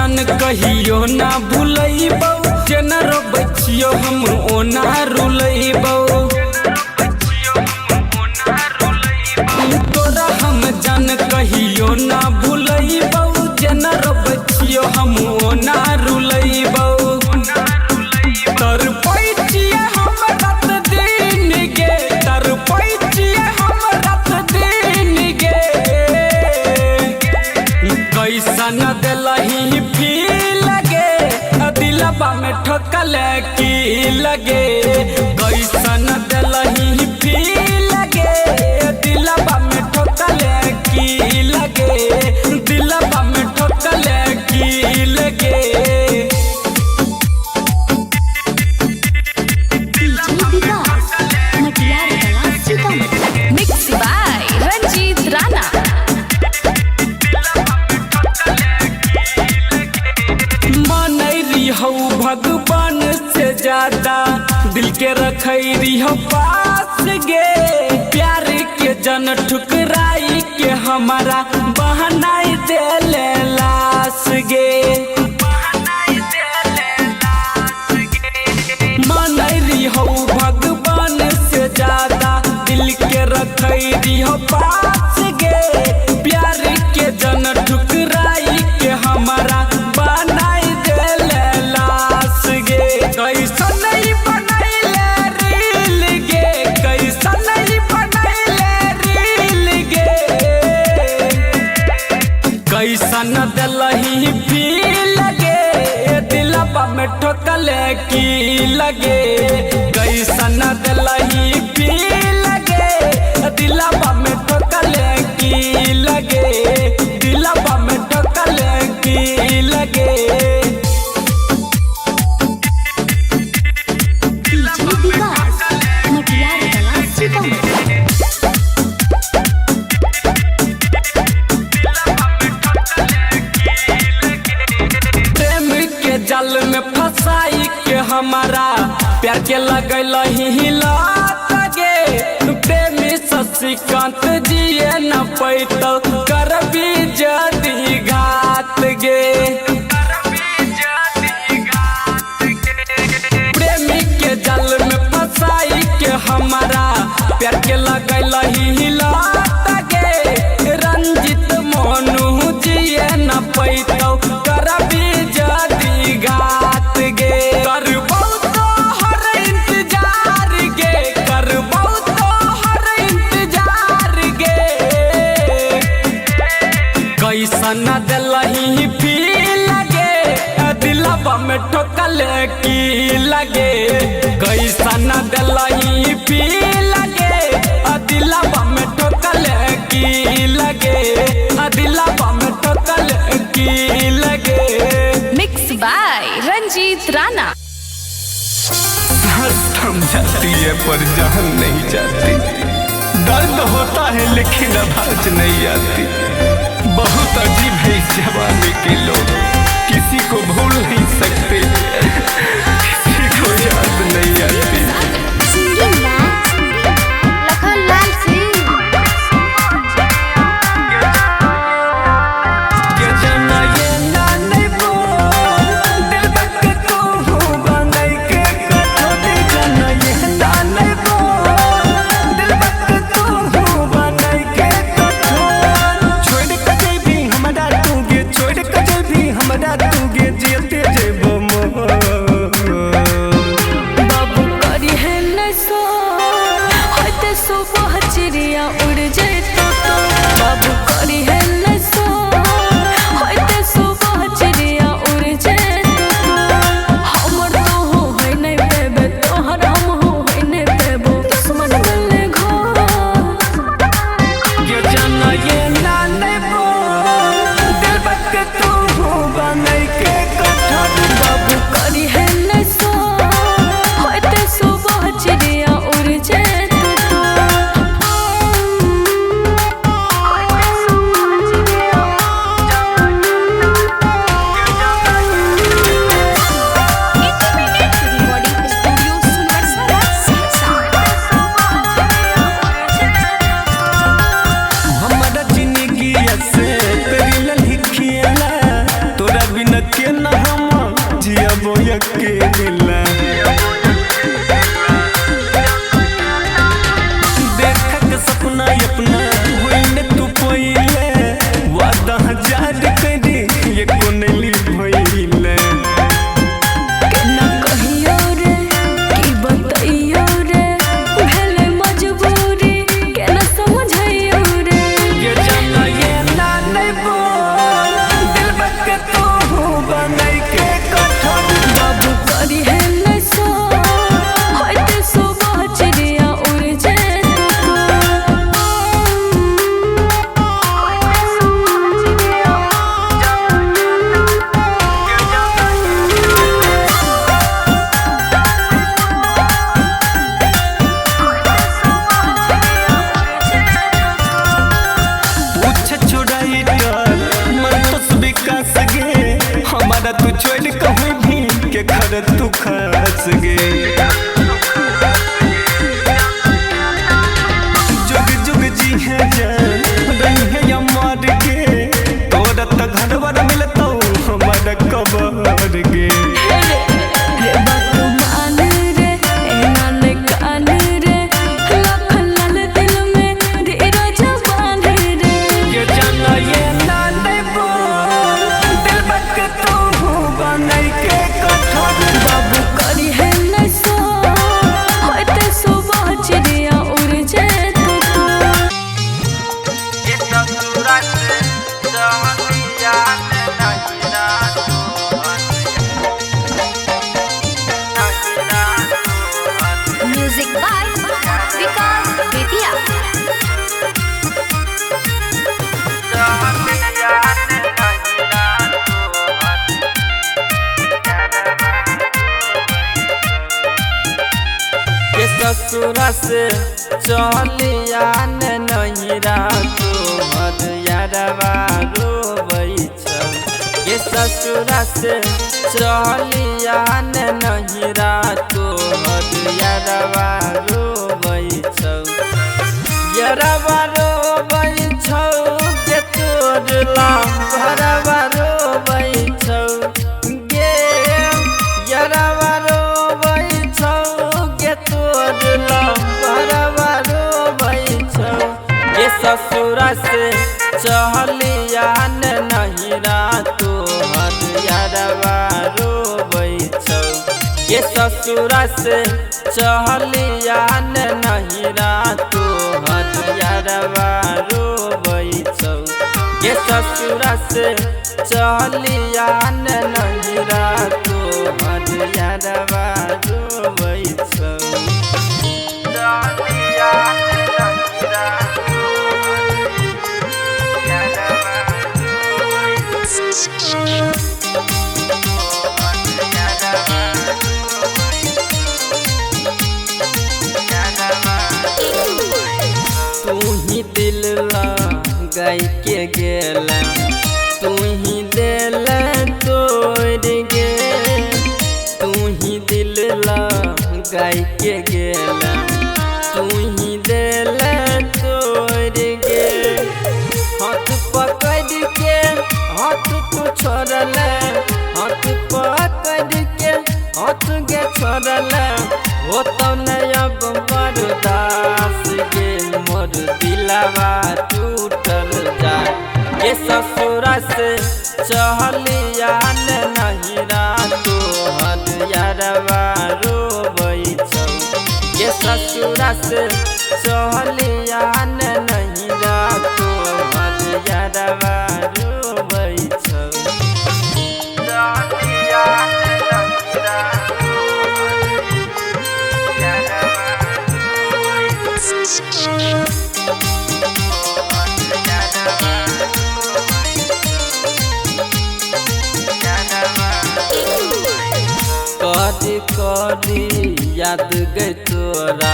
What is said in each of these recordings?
जन कहियो ना भूलैबौ, जेना रोबैछियो हम ओना रुलैबौ। तोरा हम जन कहियो ना भूलैबौ, जेना रोबैछियो हम ओना रुलैबौ। तरपैछिए हम रात दिन गे, तरपैछिए हम रात दिन गे। कैसन दिलही फील गे, दिलबा में ठोकल की लगे। कैसन दिलही फील गे, दिलबा में ठोकल की लगे, दिलबा में ठोकल की लगे। Mix by Ranjit Rana. मनैरी हो भगवान से ज्यादा, दिल के रखैरी हो पास गे। प्यार के जन ठुकराई के हमारा बहनाई देले लाश गे। मनैरी हो भगवान से ज्यादा, दिल के रखैरी हो पास गे। प्यार के जन ठुकराई के हमारा बनाई देले लाश गे। कैसन बनैले रील गे, कैसन बनैले रील गे। कैसन दिलही फील गे, दिलबा में ठोकल की लगे। कैसन दिलही फील गे, दिलबा में ठोकल की लगे, दिलबा में ठोकल की लगे। प्रेम के जाल में फंसाई के हमारा प्यार के लगल ही लात गे। प्रेमी शशिकांत जिए न पैतो, करबी जदी घात गे। प्रेमी के जाल में फंसाई के हमारा प्यार के लगल ही लात गे। रंजित मोनू जिए न पैतो, करबी जदी घात गे। करबौ तो हर इंतजार गे, करबौ तो हर इंतजार गे। कैसन दिलही फील गे, दिलबा में ठोकल की लगे। कैसन दिलही फील गे, दिलबा में ठोकल की लगे, दिलबा में ठोकल की लगे। Mix by Ranjit Rana. थम जाती है पर जान नहीं जाती, दर्द होता है लेकिन आवाज नहीं आती। बहुत अजीब है इस जमाने के लोग, किसी को भूल नहीं सकते, किसी को याद नहीं आती। हमारा तू छोड़ कहीं भी के घर तू खस गे। जुग जुग जी है जान रही है या मार के, तोरा त घर वर मिलता हमारा कबर गे। म्यूजिक बाय विकास बेतिया। ये ससुरा से चलिया नहीं रातो यारवा रोबै छौ। ये ससुरा से चलिया नहीं रातो यारवा रोबै छौ। यारवा रोबै छौ के तोड़ला घरवा रोबै छौ गे। यारवा रोबै छौ के तोड़ला घरवा रोबै छौ। ये ससुरा से चलिया नहीं रातो यारवा रोबै छौ। ये ससुरा से चलिया नहीं रातो यारवा रोबै छौ। ये ससुरा से चलिया नहीं रातो यारवा रोबै छौ। तू ही दिल लगाई के गेला, तू ही दिल तोड़ गे। तू ही दिल लगाई के गेला, तू ही दिल तोड़ गे। हाथ पकड़ के हाथ तू छोड़ल, हाथ पकड़ के हाथ गे छोड़ल। हो तो नया बरदास गे मोर दिलवा टूटल जा। ये ससुरा से चलिया नहीं रातो यारवा रोबै छौ। ये ससुरा से चलिया नहीं रातो यारवा रोबै छौ। कदी कदी याद गई तोरा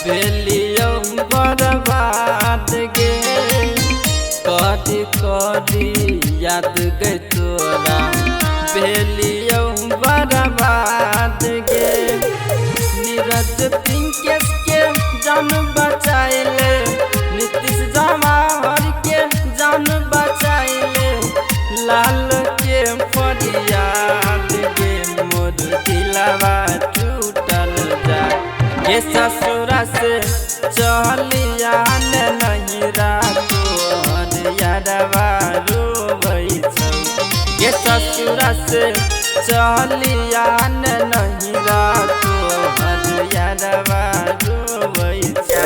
बेलियो बर्बाद गे। कदी कदी याद गई तोरा बेलियो बर्बाद गे। नीरज पिंकेश के जान बचाइले, नीतीश जवाहर के जान बचाइले। लाल के फरियाद गे मोर दिलवा टूटल जा। ये ससुरा से चलिया नहीं रातो यारवा रोबै छौ। ये ससुरा से चलिया नहीं रातो यारवा रोबै छौ।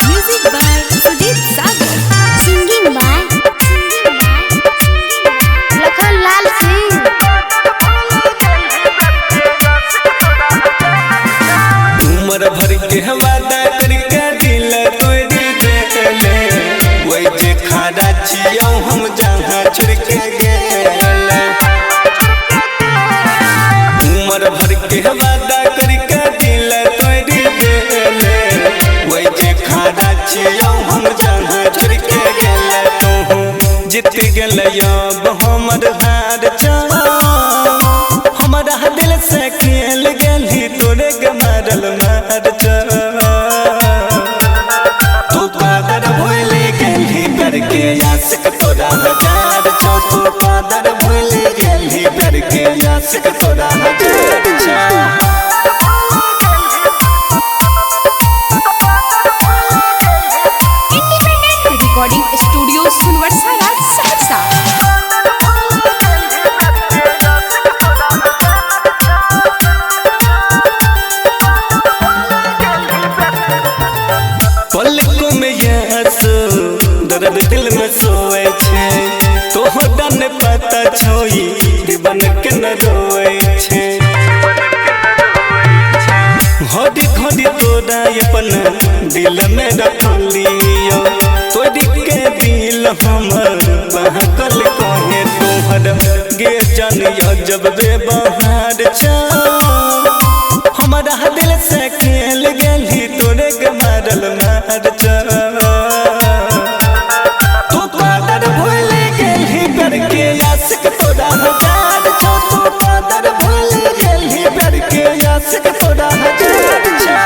Music by Sudeep Sagar, singing by छियौ हम जहाँ छोड़ के गेले तू जीत गेले अब हमर हार चल हमारा दिल से खेल गेली तोरे के मारल मार चल तू पादर भूल गेली करके आशिक तोरा हजार छौ तू पादर भूल गेली करके आशिक तोरा हजार छौ रिकॉर्डिंग स्टूडियो सुनवर्सा राज सहरसा। पलकों में यासो दर्द दिल में सोए छे तोहरा ने पता छोई दीवान के न रोए छे घड़ी घड़ी तोरा अपना दिल में रखलियो तोरी के दिल हमर बहकल कहे तोहर गे जानिया जब बेबहार छ हमारा दिल से खेल गेली तोरे के मारल मार छ तू पादर भूल गेली करके आशिक तोरा हजार छौ तू पादर भूल गेली करके आशिक तोरा हजार छ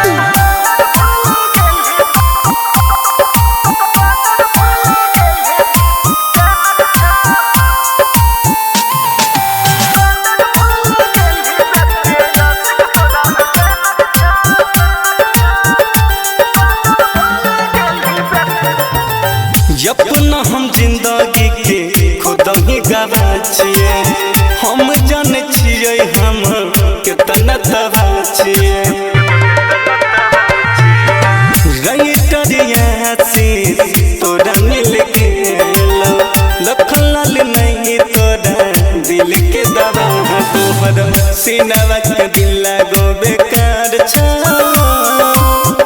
अपना हम जिंदगी के खुद ही गवा छिए हम जाने छिए हम कितना तबा छिए राइटरिया से तोरा मिल के लखन लाल नहीं तोरा दिल के दवा तोहर सीनावा के दिल लगो बेकार छ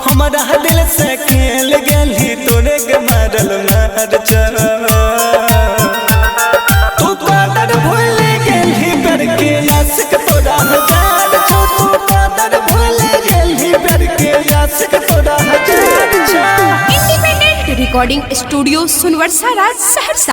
हमारा दिल से खेल गेली तोरे के मारल मार छ तू पादर भूल गेली करके आशिक तोरा हजार छौ तू पादर भूल गेली करके आशिक तोरा हजार छ इंडिपेंडेंट रिकॉर्डिंग स्टूडियो सुनवर्सा राज सहरसा।